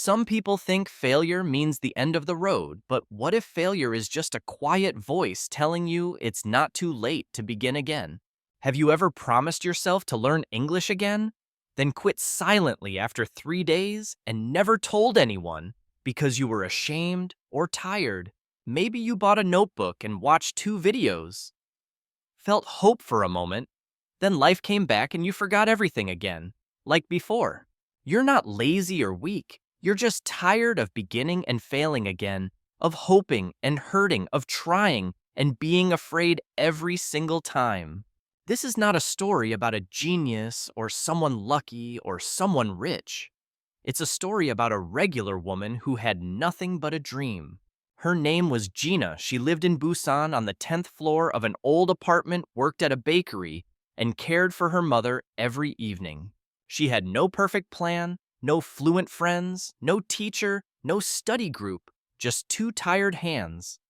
Some people think failure means the end of the road, but what if failure is just a quiet voice telling you it's not too late to begin again? Have you ever promised yourself to learn English again, then quit silently after 3 days and never told anyone because you were ashamed or tired? Maybe you bought a notebook and watched 2 videos, felt hope for a moment, then life came back and you forgot everything again, like before. You're not lazy or weak. You're just tired of beginning and failing again, of hoping and hurting, of trying and being afraid every single time. This is not a story about a genius or someone lucky or someone rich. It's a story about a regular woman who had nothing but a dream. Her name was Jina. She lived in Busan on the 10th floor of an old apartment, worked at a bakery, and cared for her mother every evening. She had no perfect plan, no fluent friends, no teacher, no study group, just 2 tired hands,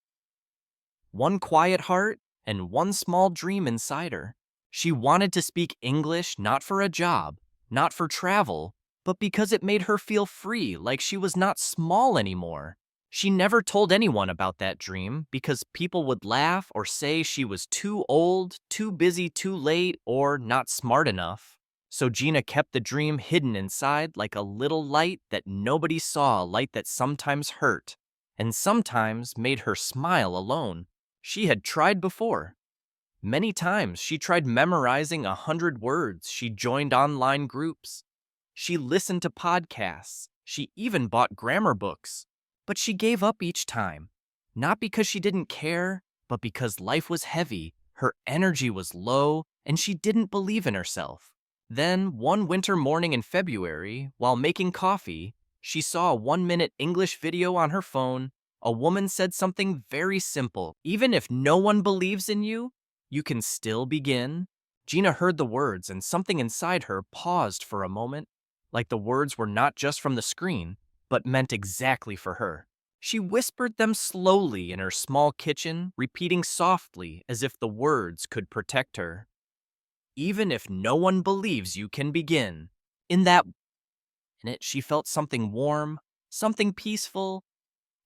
one quiet heart, and one small dream inside her. She wanted to speak English not for a job, not for travel, but because it made her feel free, like she was not small anymore. She never told anyone about that dream because people would laugh or say she was too old, too busy, too late, or not smart enough. So Gina kept the dream hidden inside like a little light that nobody saw, a light that sometimes hurt and sometimes made her smile alone. She had tried before. Many times she tried memorizing 100 words. She joined online groups. She listened to podcasts. She even bought grammar books. But she gave up each time. Not because she didn't care, but because life was heavy, her energy was low, and she didn't believe in herself. Then, one winter morning in February, while making coffee, she saw a 1-minute English video on her phone. A woman said something very simple. Even if no one believes in you, you can still begin. Gina heard the words, and something inside her paused for a moment, like the words were not just from the screen, but meant exactly for her. She whispered them slowly in her small kitchen, repeating softly as if the words could protect her. Even if no one believes you can begin. In that minute, she felt something warm, something peaceful,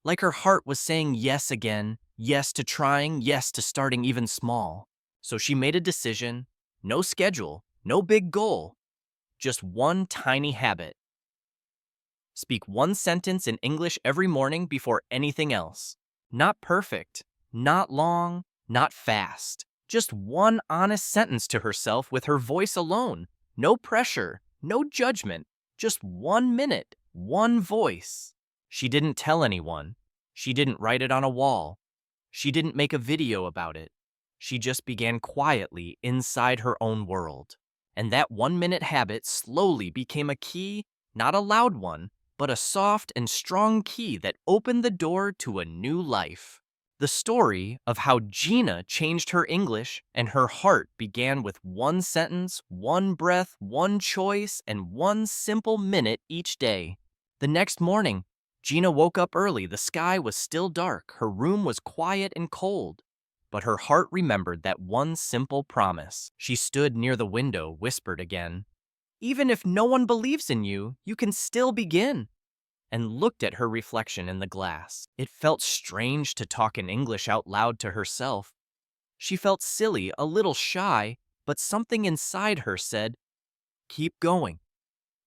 like her heart was saying yes again, yes to trying, yes to starting even small. So she made a decision, no schedule, no big goal, just one tiny habit. Speak one sentence in English every morning before anything else. Not perfect, not long, not fast. Just one honest sentence to herself with her voice alone. No pressure, no judgment. Just 1 minute, one voice. She didn't tell anyone. She didn't write it on a wall. She didn't make a video about it. She just began quietly inside her own world. And that 1-minute habit slowly became a key, not a loud one, but a soft and strong key that opened the door to a new life. The story of how Gina changed her English and her heart began with one sentence, one breath, one choice, and one simple minute each day. The next morning, Gina woke up early. The sky was still dark. Her room was quiet and cold. But her heart remembered that one simple promise. She stood near the window, whispered again, "Even if no one believes in you, you can still begin," and looked at her reflection in the glass. It felt strange to talk in English out loud to herself. She felt silly, a little shy, but something inside her said, "Keep going.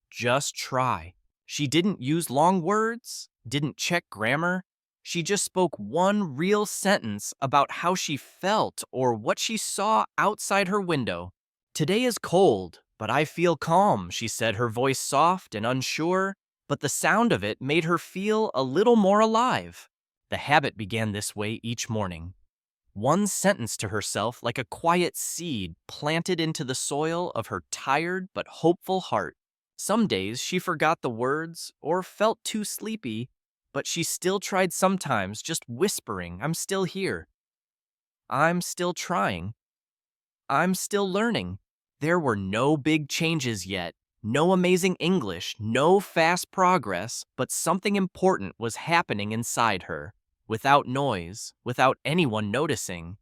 Just try." She didn't use long words, didn't check grammar. She just spoke one real sentence about how she felt or what she saw outside her window. "Today is cold, but I feel calm," she said, her voice soft and unsure, but the sound of it made her feel a little more alive. The habit began this way each morning. One sentence to herself, like a quiet seed planted into the soil of her tired but hopeful heart. Some days she forgot the words or felt too sleepy, but she still tried sometimes, just whispering, "I'm still here. I'm still trying. I'm still learning." There were no big changes yet, no amazing English, no fast progress, but something important was happening inside her, without noise, without anyone noticing.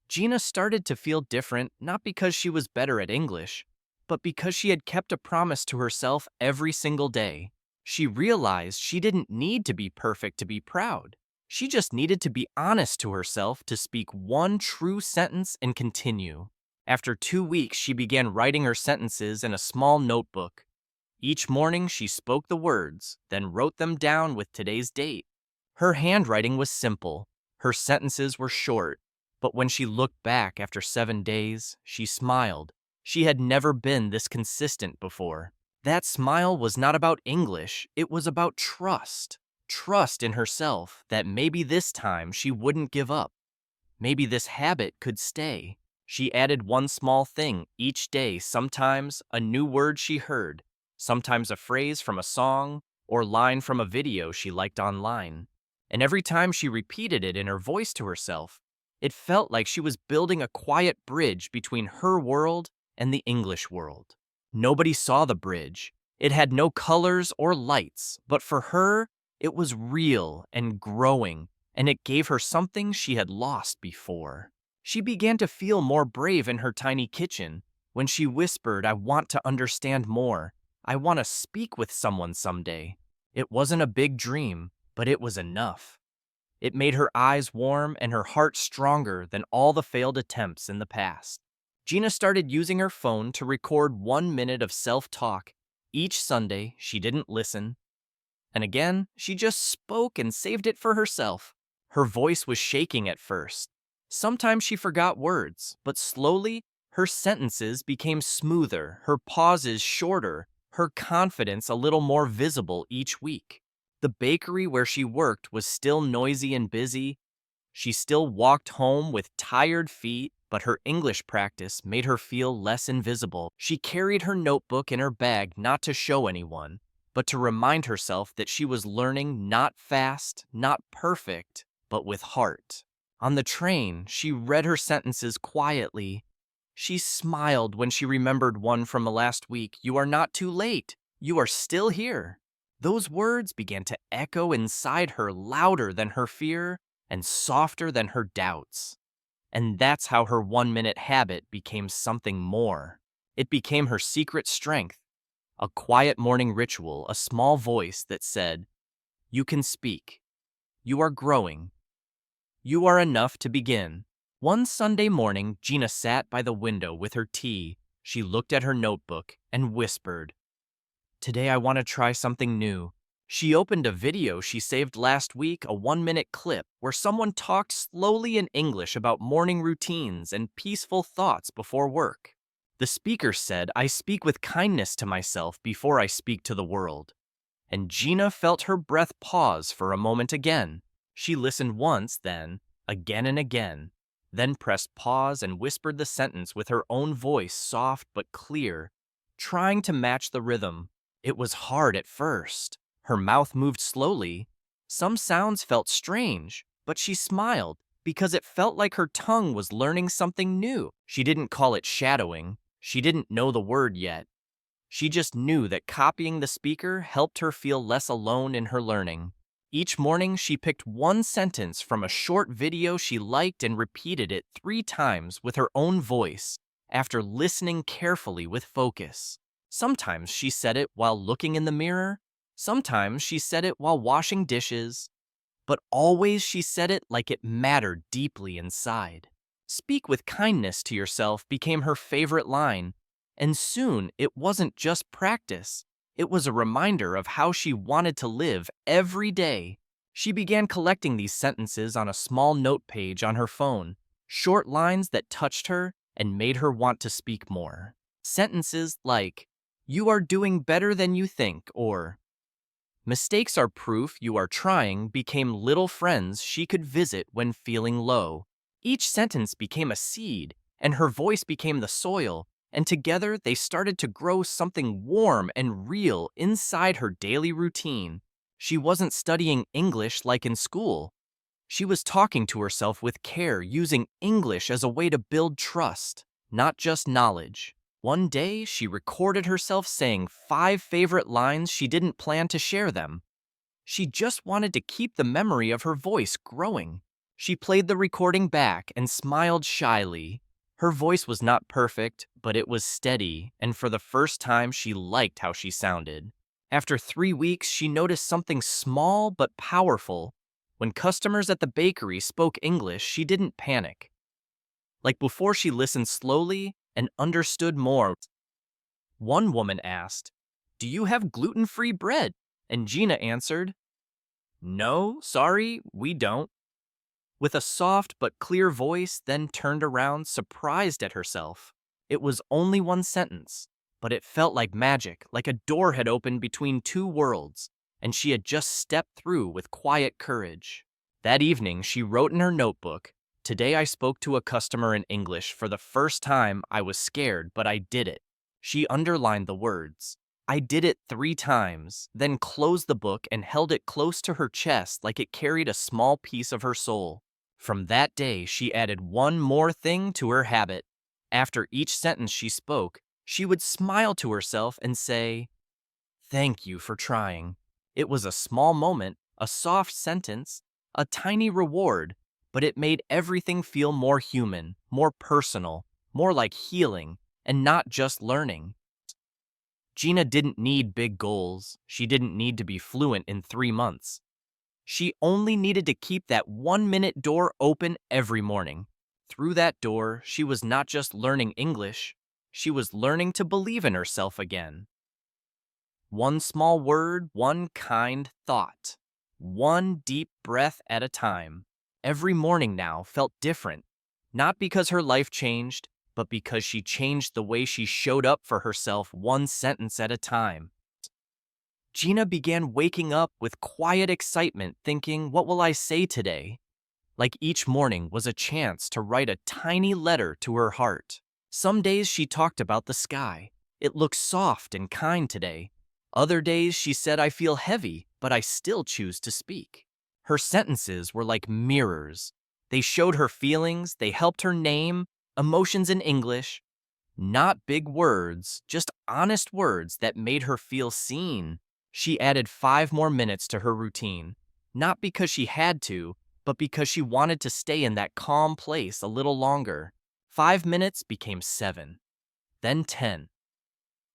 Gina started to feel different, not because she was better at English, but because she had kept a promise to herself every single day. She realized she didn't need to be perfect to be proud. She just needed to be honest to herself to speak one true sentence and continue. After 2 weeks, she began writing her sentences in a small notebook. Each morning, she spoke the words, then wrote them down with today's date. Her handwriting was simple. Her sentences were short. But when she looked back after 7 days, she smiled. She had never been this consistent before. That smile was not about English, it was about trust. Trust in herself that maybe this time she wouldn't give up. Maybe this habit could stay. She added one small thing each day, sometimes a new word she heard, sometimes a phrase from a song or line from a video she liked online. And every time she repeated it in her voice to herself, it felt like she was building a quiet bridge between her world and the English world. Nobody saw the bridge. It had no colors or lights, but for her, it was real and growing, and it gave her something she had lost before. She began to feel more brave in her tiny kitchen when she whispered, "I want to understand more. I want to speak with someone someday." It wasn't a big dream, but it was enough. It made her eyes warm and her heart stronger than all the failed attempts in the past. Gina started using her phone to record 1 minute of self-talk. Each Sunday, she didn't listen. And again, she just spoke and saved it for herself. Her voice was shaking at first. Sometimes she forgot words, but slowly, her sentences became smoother, her pauses shorter, her confidence a little more visible each week. The bakery where she worked was still noisy and busy. She still walked home with tired feet, but her English practice made her feel less invisible. She carried her notebook in her bag not to show anyone, but to remind herself that she was learning not fast, not perfect, but with heart. On the train, she read her sentences quietly. She smiled when she remembered one from last week. "You are not too late. You are still here." Those words began to echo inside her louder than her fear and softer than her doubts. And that's how her 1 minute habit became something more. It became her secret strength, a quiet morning ritual, a small voice that said, "You can speak. You are growing. You are enough to begin." One Sunday morning, Gina sat by the window with her tea. She looked at her notebook and whispered, "Today I want to try something new." She opened a video she saved last week, a 1 minute clip where someone talked slowly in English about morning routines and peaceful thoughts before work. The speaker said, "I speak with kindness to myself before I speak to the world." And Gina felt her breath pause for a moment again. She listened once, then again and again, then pressed pause and whispered the sentence with her own voice, soft but clear, trying to match the rhythm. It was hard at first. Her mouth moved slowly. Some sounds felt strange, but she smiled because it felt like her tongue was learning something new. She didn't call it shadowing. She didn't know the word yet. She just knew that copying the speaker helped her feel less alone in her learning. Each morning, she picked one sentence from a short video she liked and repeated it 3 times with her own voice after listening carefully with focus. Sometimes she said it while looking in the mirror. Sometimes she said it while washing dishes. But always she said it like it mattered deeply inside. "Speak with kindness to yourself" became her favorite line. And soon, it wasn't just practice. It was a reminder of how she wanted to live every day. She began collecting these sentences on a small note page on her phone, short lines that touched her and made her want to speak more. Sentences like, "You are doing better than you think," or "Mistakes are proof you are trying," became little friends she could visit when feeling low. Each sentence became a seed, and her voice became the soil, and together they started to grow something warm and real inside her daily routine. She wasn't studying English like in school. She was talking to herself with care, using English as a way to build trust, not just knowledge. One day, she recorded herself saying 5 favorite lines. She didn't plan to share them. She just wanted to keep the memory of her voice growing. She played the recording back and smiled shyly. Her voice was not perfect, but it was steady, and for the first time she liked how she sounded. After 3 weeks, she noticed something small but powerful. When customers at the bakery spoke English, she didn't panic. Like before, she listened slowly and understood more. One woman asked, "Do you have gluten-free bread?" And Gina answered, "No, sorry, we don't." With a soft but clear voice, then turned around, surprised at herself. It was only one sentence, but it felt like magic, like a door had opened between two worlds, and she had just stepped through with quiet courage. That evening, she wrote in her notebook, "Today I spoke to a customer in English. For the first time, I was scared, but I did it." She underlined the words, "I did it" 3 times, then closed the book and held it close to her chest like it carried a small piece of her soul. From that day, she added one more thing to her habit. After each sentence she spoke, she would smile to herself and say, "Thank you for trying." It was a small moment, a soft sentence, a tiny reward, but it made everything feel more human, more personal, more like healing, and not just learning. Gina didn't need big goals. She didn't need to be fluent in 3 months. She only needed to keep that 1 minute door open every morning. Through that door, she was not just learning English, she was learning to believe in herself again. One small word, one kind thought, one deep breath at a time. Every morning now felt different, not because her life changed, but because she changed the way she showed up for herself, one sentence at a time. Gina began waking up with quiet excitement, thinking, "What will I say today?" Like each morning was a chance to write a tiny letter to her heart. Some days she talked about the sky. "It looks soft and kind today." Other days she said, "I feel heavy, but I still choose to speak." Her sentences were like mirrors. They showed her feelings, they helped her name emotions in English. Not big words, just honest words that made her feel seen. She added 5 more minutes to her routine, not because she had to, but because she wanted to stay in that calm place a little longer. 5 minutes became 7, then 10.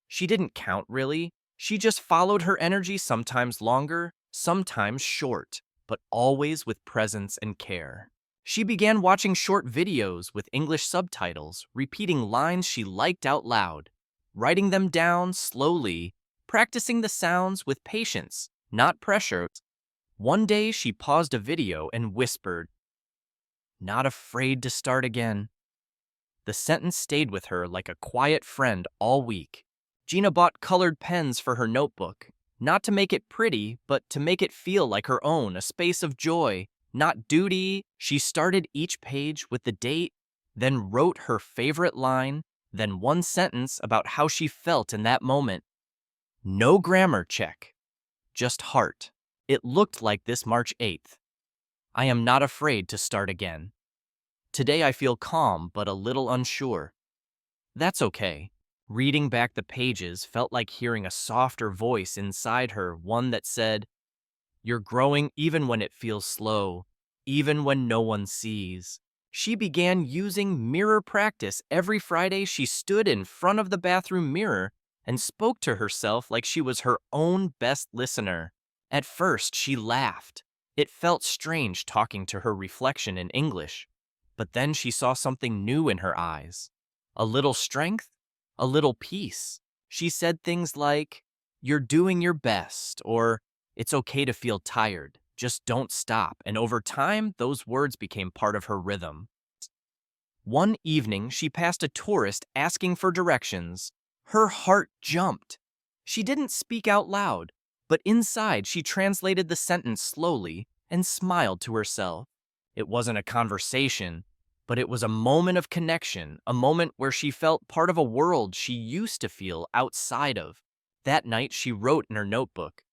She didn't count really. She just followed her energy, sometimes longer, sometimes short, but always with presence and care. She began watching short videos with English subtitles, repeating lines she liked out loud, writing them down slowly, practicing the sounds with patience, not pressure. One day she paused a video and whispered, "Not afraid to start again." The sentence stayed with her like a quiet friend all week. Gina bought colored pens for her notebook, not to make it pretty, but to make it feel like her own, a space of joy, not duty. She started each page with the date, then wrote her favorite line, then one sentence about how she felt in that moment. No grammar check, just heart. It looked like this: March 8th. "I am not afraid to start again. Today I feel calm but a little unsure." That's okay. Reading back the pages felt like hearing a softer voice inside her, one that said, "You're growing even when it feels slow, even when no one sees." She began using mirror practice. Every Friday, she stood in front of the bathroom mirror and spoke to herself like she was her own best listener. At first, she laughed. It felt strange talking to her reflection in English. But then she saw something new in her eyes. A little strength, a little peace. She said things like, "You're doing your best," or "It's okay to feel tired, just don't stop." And over time, those words became part of her rhythm. One evening, she passed a tourist asking for directions. Her heart jumped. She didn't speak out loud, but inside she translated the sentence slowly and smiled to herself. It wasn't a conversation, but it was a moment of connection, a moment where she felt part of a world she used to feel outside of. That night, she wrote in her notebook,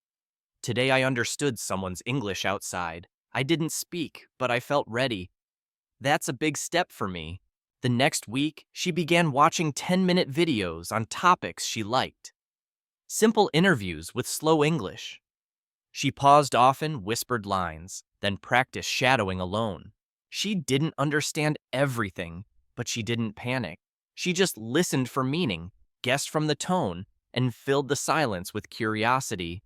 "Today I understood someone's English outside. I didn't speak, but I felt ready." That's a big step for me. The next week, she began watching 10-minute videos on topics she liked. Simple interviews with slow English. She paused often, whispered lines, then practiced shadowing alone. She didn't understand everything, but she didn't panic. She just listened for meaning, guessed from the tone, and filled the silence with curiosity,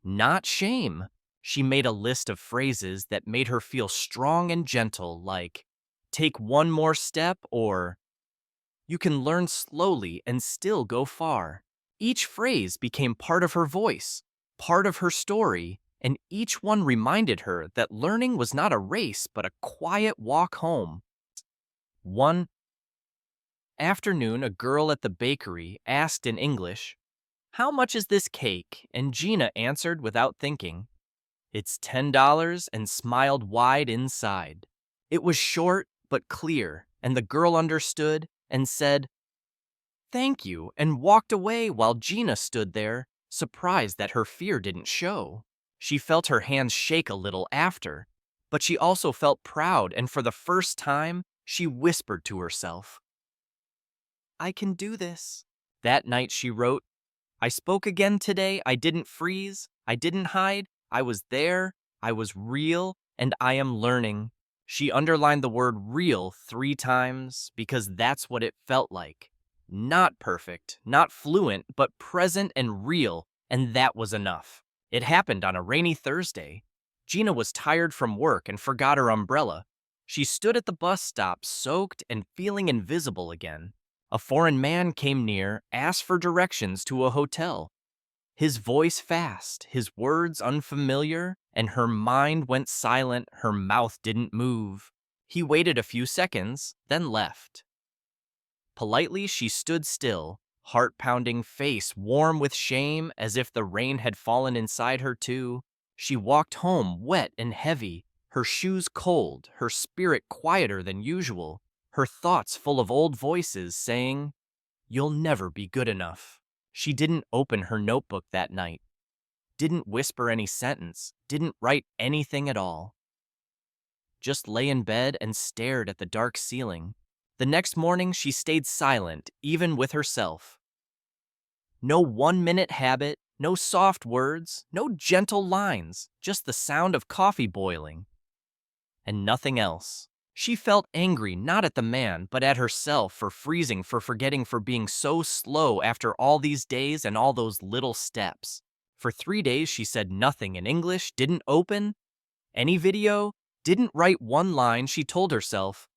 not shame. She made a list of phrases that made her feel strong and gentle, like, take one more step, or you can learn slowly and still go far. Each phrase became part of her voice, part of her story, and each one reminded her that learning was not a race but a quiet walk home. One afternoon, a girl at the bakery asked in English, "How much is this cake?" And Gina answered without thinking, "It's $10," and smiled wide inside. It was short but clear, and the girl understood and said, "Thank you," and walked away while Gina stood there, surprised that her fear didn't show. She felt her hands shake a little after, but she also felt proud, and for the first time, she whispered to herself, "I can do this." That night she wrote, "I spoke again today. I didn't freeze. I didn't hide. I was there. I was real, and I am learning." She underlined the word real 3 times because that's what it felt like. Not perfect, not fluent, but present and real, and that was enough. It happened on a rainy Thursday. Gina was tired from work and forgot her umbrella. She stood at the bus stop, soaked and feeling invisible again. A foreign man came near, asked for directions to a hotel. His voice fast, his words unfamiliar, and her mind went silent, her mouth didn't move. He waited a few seconds, then left. Politely, she stood still, heart pounding, face warm with shame, as if the rain had fallen inside her too. She walked home, wet and heavy, her shoes cold, her spirit quieter than usual, her thoughts full of old voices saying, "You'll never be good enough." She didn't open her notebook that night, didn't whisper any sentence, didn't write anything at all. Just lay in bed and stared at the dark ceiling. The next morning, she stayed silent, even with herself. No 1-minute habit, no soft words, no gentle lines, just the sound of coffee boiling. And nothing else. She felt angry not at the man, but at herself for freezing, for forgetting, for being so slow after all these days and all those little steps. For 3 days, she said nothing in English, didn't open any video, didn't write one line. She told herself,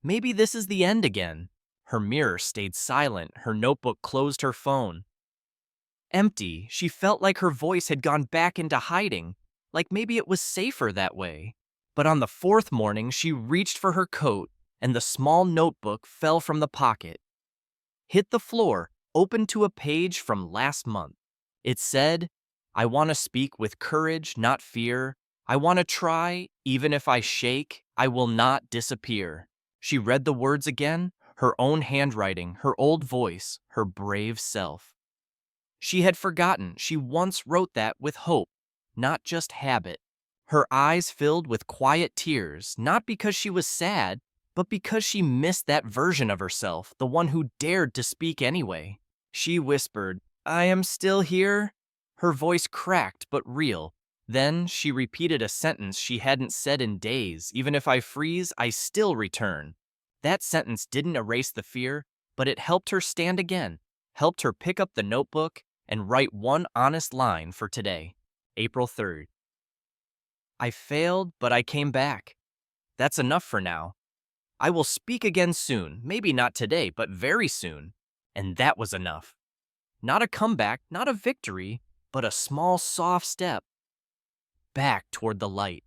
maybe this is the end again. Her mirror stayed silent, her notebook closed, her phone empty. She felt like her voice had gone back into hiding, like maybe it was safer that way. But on the 4th morning, she reached for her coat, and the small notebook fell from the pocket, hit the floor, opened to a page from last month. It said, "I want to speak with courage, not fear. I want to try, even if I shake, I will not disappear." She read the words again, her own handwriting, her old voice, her brave self. She had forgotten she once wrote that with hope, not just habit. Her eyes filled with quiet tears, not because she was sad, but because she missed that version of herself, the one who dared to speak anyway. She whispered, "I am still here." Her voice cracked but real. Then she repeated a sentence she hadn't said in days, "Even if I freeze, I still return." That sentence didn't erase the fear, but it helped her stand again, helped her pick up the notebook and write one honest line for today. April 3rd. I failed, but I came back. That's enough for now. I will speak again soon, maybe not today, but very soon. And that was enough. Not a comeback, not a victory, but a small, soft step back toward the light,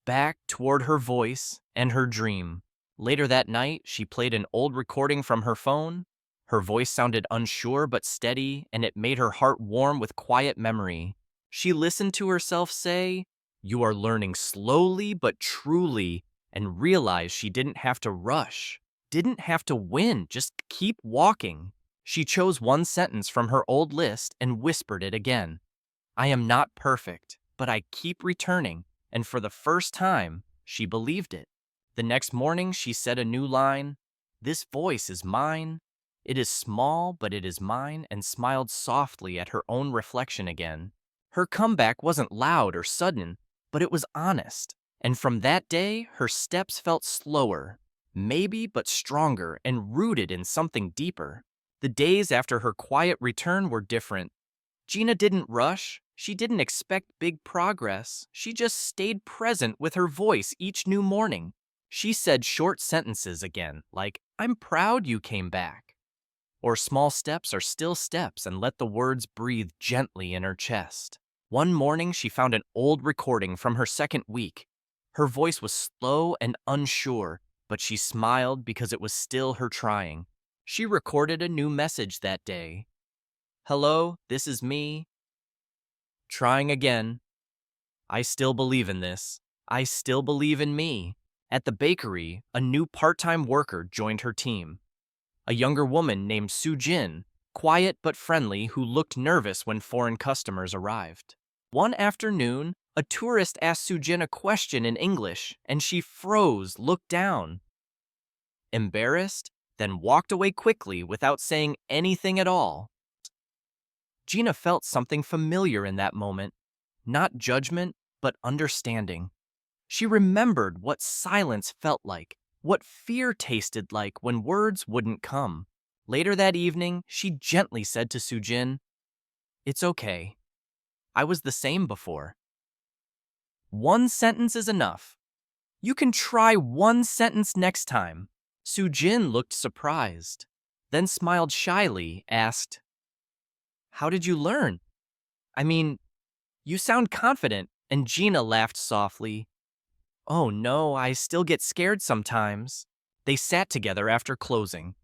back toward her voice and her dream. Later that night, she played an old recording from her phone. Her voice sounded unsure but steady, and it made her heart warm with quiet memory. She listened to herself say, "You are learning slowly but truly," and realized she didn't have to rush, didn't have to win, just keep walking. She chose one sentence from her old list and whispered it again. "I am not perfect, but I keep returning," and for the first time, she believed it. The next morning, she said a new line, "This voice is mine. It is small, but it is mine," and smiled softly at her own reflection again. Her comeback wasn't loud or sudden, but it was honest. And from that day, her steps felt slower, maybe, but stronger and rooted in something deeper. The days after her quiet return were different. Gina didn't rush. She didn't expect big progress. She just stayed present with her voice each new morning. She said short sentences again, like, "I'm proud you came back." Or small steps are still steps, and let the words breathe gently in her chest. One morning, she found an old recording from her second week. Her voice was slow and unsure, but she smiled because it was still her trying. She recorded a new message that day. "Hello, this is me. Trying again. I still believe in this. I still believe in me." At the bakery, a new part-time worker joined her team. A younger woman named Jin, quiet but friendly, who looked nervous when foreign customers arrived. One afternoon, a tourist asked Jin a question in English, and she froze, looked down, embarrassed, then walked away quickly without saying anything at all. Gina felt something familiar in that moment, not judgment, but understanding. She remembered what silence felt like, what fear tasted like when words wouldn't come. Later that evening, she gently said to Jin, "It's okay. I was the same before. One sentence is enough. You can try one sentence next time." Jin looked surprised, then smiled shyly, asked, "How did you learn? I mean, you sound confident." And Gina laughed softly. "Oh no, I still get scared sometimes." They sat together after closing.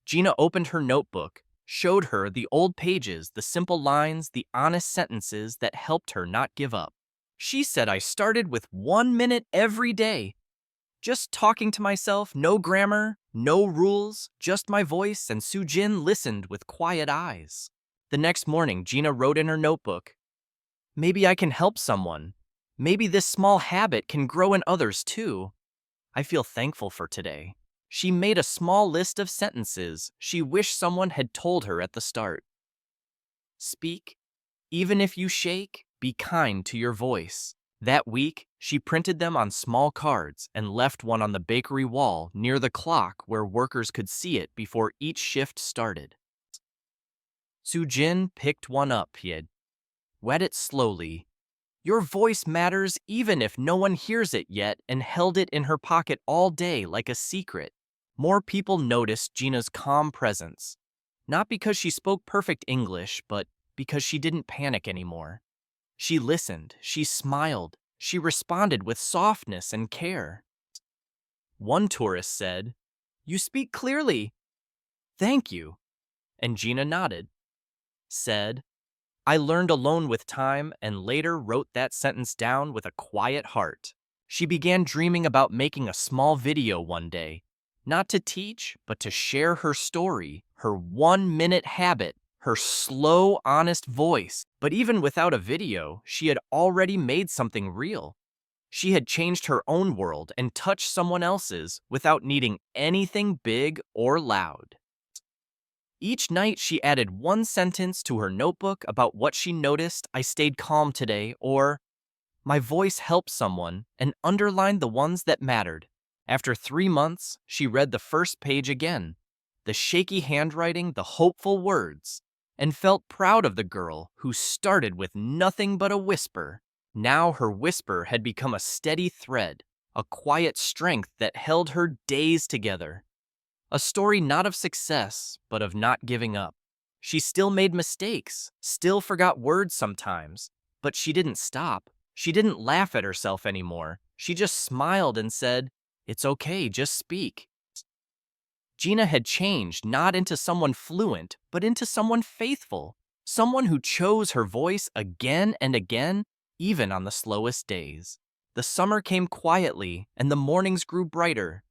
Gina opened her notebook, showed her the old pages, the simple lines, the honest sentences that helped her not give up. She said, "I started with 1 minute every day. Just talking to myself, no grammar, no rules, just my voice," and Jin listened with quiet eyes. The next morning, Gina wrote in her notebook, "Maybe I can help someone. Maybe this small habit can grow in others too. I feel thankful for today." She made a small list of sentences she wished someone had told her at the start. Speak. Even if you shake, be kind to your voice. That week, she printed them on small cards and left one on the bakery wall near the clock where workers could see it before each shift started. Jin picked one up. He had wet it slowly. "Your voice matters even if no one hears it yet," and held it in her pocket all day like a secret. More people noticed Gina's calm presence, not because she spoke perfect English, but because she didn't panic anymore. She listened, she smiled, she responded with softness and care. One tourist said, "You speak clearly." "Thank you." And Gina nodded, said, "I learned alone with time," and later wrote that sentence down with a quiet heart. She began dreaming about making a small video one day, not to teach, but to share her story, her 1 minute habit, her slow, honest voice. But even without a video, she had already made something real. She had changed her own world and touched someone else's without needing anything big or loud. Each night, she added one sentence to her notebook about what she noticed. "I stayed calm today," or "My voice helped someone," and underlined the ones that mattered. After 3 months, she read the first page again, the shaky handwriting, the hopeful words, and felt proud of the girl who started with nothing but a whisper. Now her whisper had become a steady thread, a quiet strength that held her days together. A story not of success, but of not giving up. She still made mistakes, still forgot words sometimes, but she didn't stop. She didn't laugh at herself anymore. She just smiled and said, "It's okay, just speak." Gina had changed not into someone fluent, but into someone faithful, someone who chose her voice again and again, even on the slowest days. The summer came quietly, and the mornings grew brighter.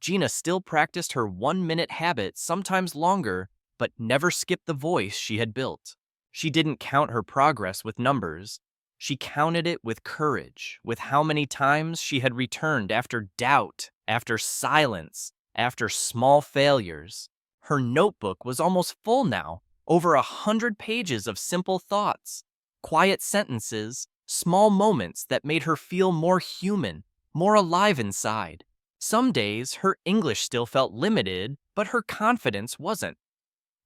Gina still practiced her 1 minute habit, sometimes longer, but never skipped the voice she had built. She didn't count her progress with numbers. She counted it with courage, with how many times she had returned after doubt, after silence, after small failures. Her notebook was almost full now, over 100 pages of simple thoughts, quiet sentences, small moments that made her feel more human, more alive inside. Some days, her English still felt limited, but her confidence wasn't.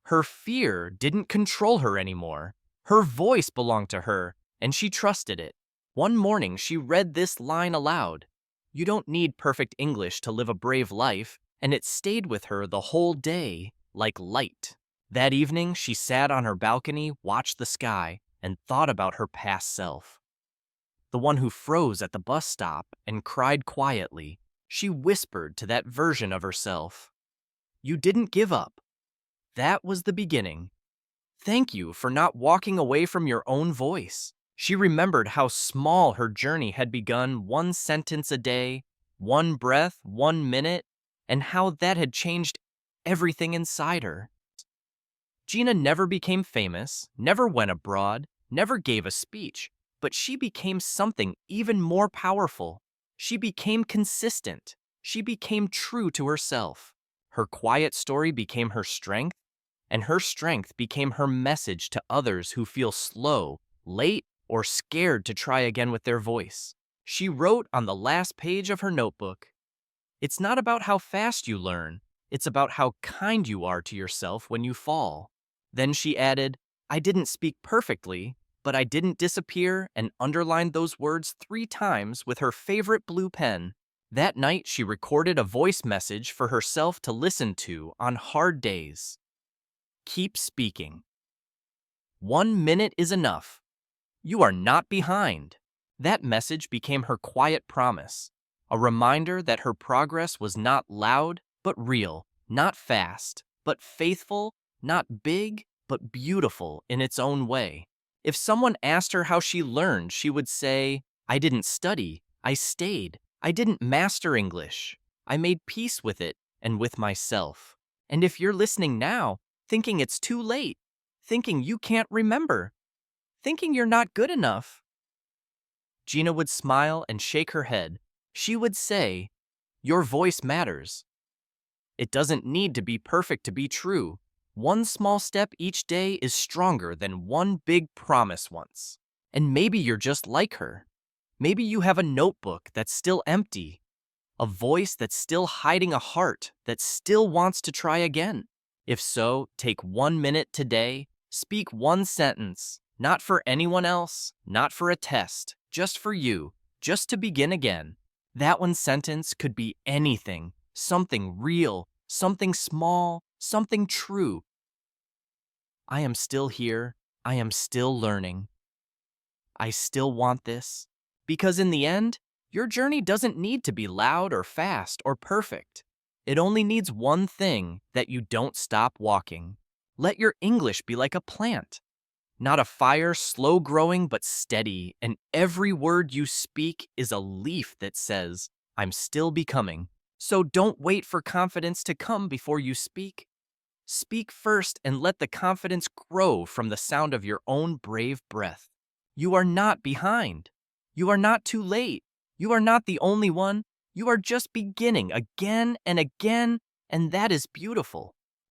Her fear didn't control her anymore. Her voice belonged to her, and she trusted it. One morning, she read this line aloud. You don't need perfect English to live a brave life, and it stayed with her the whole day, like light. That evening, she sat on her balcony, watched the sky, and thought about her past self. The one who froze at the bus stop and cried quietly. She whispered to that version of herself, "You didn't give up. That was the beginning. Thank you for not walking away from your own voice." She remembered how small her journey had begun, one sentence a day, one breath, 1 minute, and how that had changed everything inside her. Gina never became famous, never went abroad, never gave a speech, but she became something even more powerful. She became consistent. She became true to herself. Her quiet story became her strength, and her strength became her message to others who feel slow, late, or scared to try again with their voice. She wrote on the last page of her notebook, "It's not about how fast you learn, it's about how kind you are to yourself when you fall." Then she added, "I didn't speak perfectly, but I didn't disappear," and underlined those words 3 times with her favorite blue pen. That night, she recorded a voice message for herself to listen to on hard days. Keep speaking. 1 minute is enough. You are not behind. That message became her quiet promise, a reminder that her progress was not loud, but real, not fast, but faithful, not big, but beautiful in its own way. If someone asked her how she learned, she would say, "I didn't study, I stayed. I didn't master English. I made peace with it and with myself." And if you're listening now, thinking it's too late, thinking you can't remember, thinking you're not good enough, Gina would smile and shake her head. She would say, "Your voice matters. It doesn't need to be perfect to be true. One small step each day is stronger than one big promise once." And maybe you're just like her. Maybe you have a notebook that's still empty, a voice that's still hiding a heart that still wants to try again. If so, take 1 minute today, speak one sentence, not for anyone else, not for a test, just for you, just to begin again. That one sentence could be anything, something real, something small, something true. I am still here. I am still learning. I still want this. Because in the end, your journey doesn't need to be loud or fast or perfect. It only needs one thing: that you don't stop walking. Let your English be like a plant. Not a fire, slow growing, but steady, and every word you speak is a leaf that says, "I'm still becoming." So don't wait for confidence to come before you speak. Speak first and let the confidence grow from the sound of your own brave breath. You are not behind. You are not too late. You are not the only one. You are just beginning again and again, and that is beautiful.